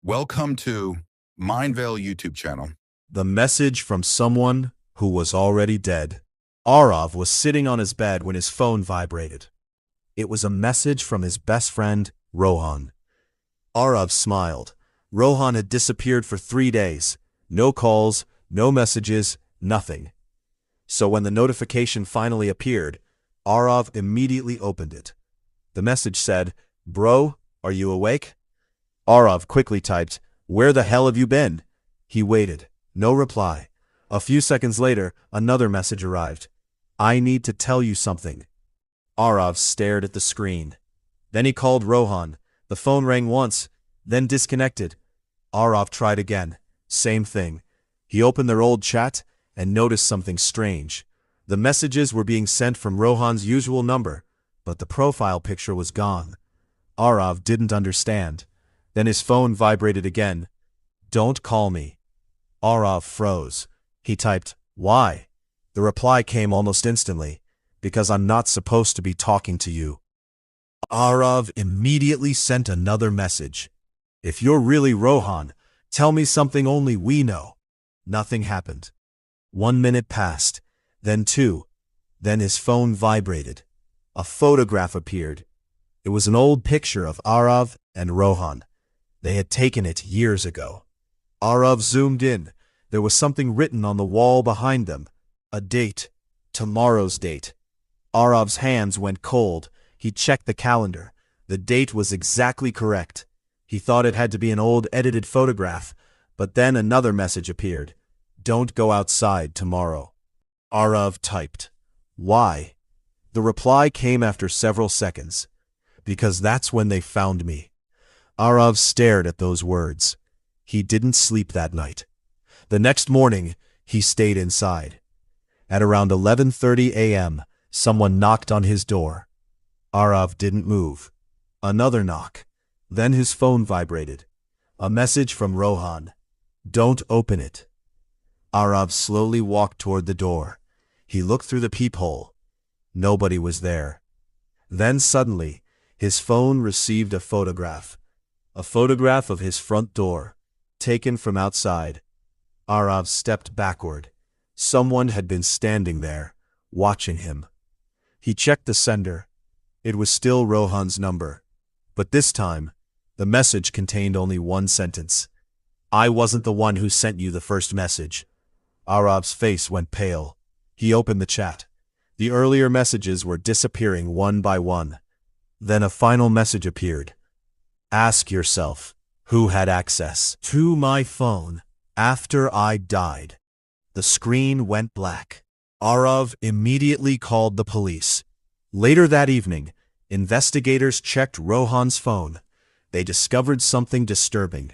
Welcome to Mindvale YouTube channel. The message from someone who was already dead. Arav was sitting on his bed when his phone vibrated. It was a message from his best friend, Rohan. Arav smiled. Rohan had disappeared for 3 days. No calls, no messages, nothing. So when the notification finally appeared, Arav immediately opened it. The message said, "Bro, are you awake?" Arav quickly typed, "Where the hell have you been?" He waited. No reply. A few seconds later, another message arrived. "I need to tell you something." Arav stared at the screen. Then he called Rohan. The phone rang once, then disconnected. Arav tried again. Same thing. He opened their old chat and noticed something strange. The messages were being sent from Rohan's usual number, but the profile picture was gone. Arav didn't understand. Then his phone vibrated again. "Don't call me." Arav froze. He typed, "Why?" The reply came almost instantly, "Because I'm not supposed to be talking to you." Arav immediately sent another message. "If you're really Rohan, tell me something only we know." Nothing happened. 1 minute passed, then 2. Then his phone vibrated. A photograph appeared. It was an old picture of Arav and Rohan. They had taken it years ago. Arav zoomed in. There was something written on the wall behind them. A date. Tomorrow's date. Arav's hands went cold. He checked the calendar. The date was exactly correct. He thought it had to be an old edited photograph, but then another message appeared. "Don't go outside tomorrow." Arav typed, "Why?" The reply came after several seconds. "Because that's when they found me." Arav stared at those words. He didn't sleep that night. The next morning, he stayed inside. At around 11:30 a.m., someone knocked on his door. Arav didn't move. Another knock. Then his phone vibrated. A message from Rohan. "Don't open it." Arav slowly walked toward the door. He looked through the peephole. Nobody was there. Then suddenly, his phone received a photograph. A photograph of his front door, taken from outside. Arav stepped backward. Someone had been standing there, watching him. He checked the sender. It was still Rohan's number. But this time, the message contained only one sentence. "I wasn't the one who sent you the first message." Arav's face went pale. He opened the chat. The earlier messages were disappearing one by one. Then a final message appeared. "Ask yourself, who had access to my phone after I died?" The screen went black. Arav immediately called the police. Later that evening, investigators checked Rohan's phone. They discovered something disturbing.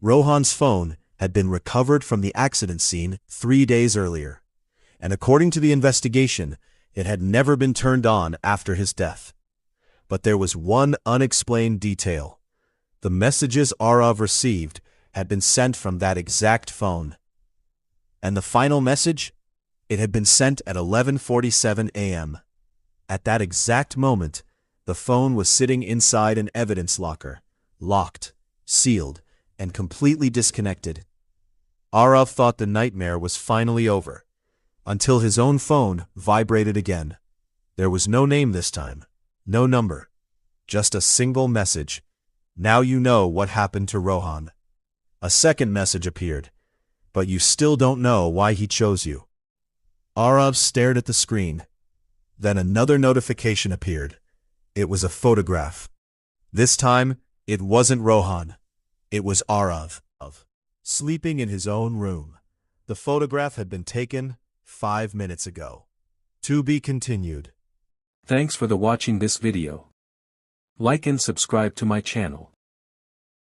Rohan's phone had been recovered from the accident scene 3 days earlier, and according to the investigation, it had never been turned on after his death. But there was one unexplained detail. The messages Arav received had been sent from that exact phone. And the final message? It had been sent at 11:47 a.m. At that exact moment, the phone was sitting inside an evidence locker, locked, sealed, and completely disconnected. Arav thought the nightmare was finally over, until his own phone vibrated again. There was no name this time, no number, just a single message. "Now you know what happened to Rohan." A second message appeared, "But you still don't know why he chose you." Arav stared at the screen. Then another notification appeared. It was a photograph. This time, it wasn't Rohan. It was Arav, sleeping in his own room. The photograph had been taken 5 minutes ago. To be continued. Thanks for watching this video. Like and subscribe to my channel.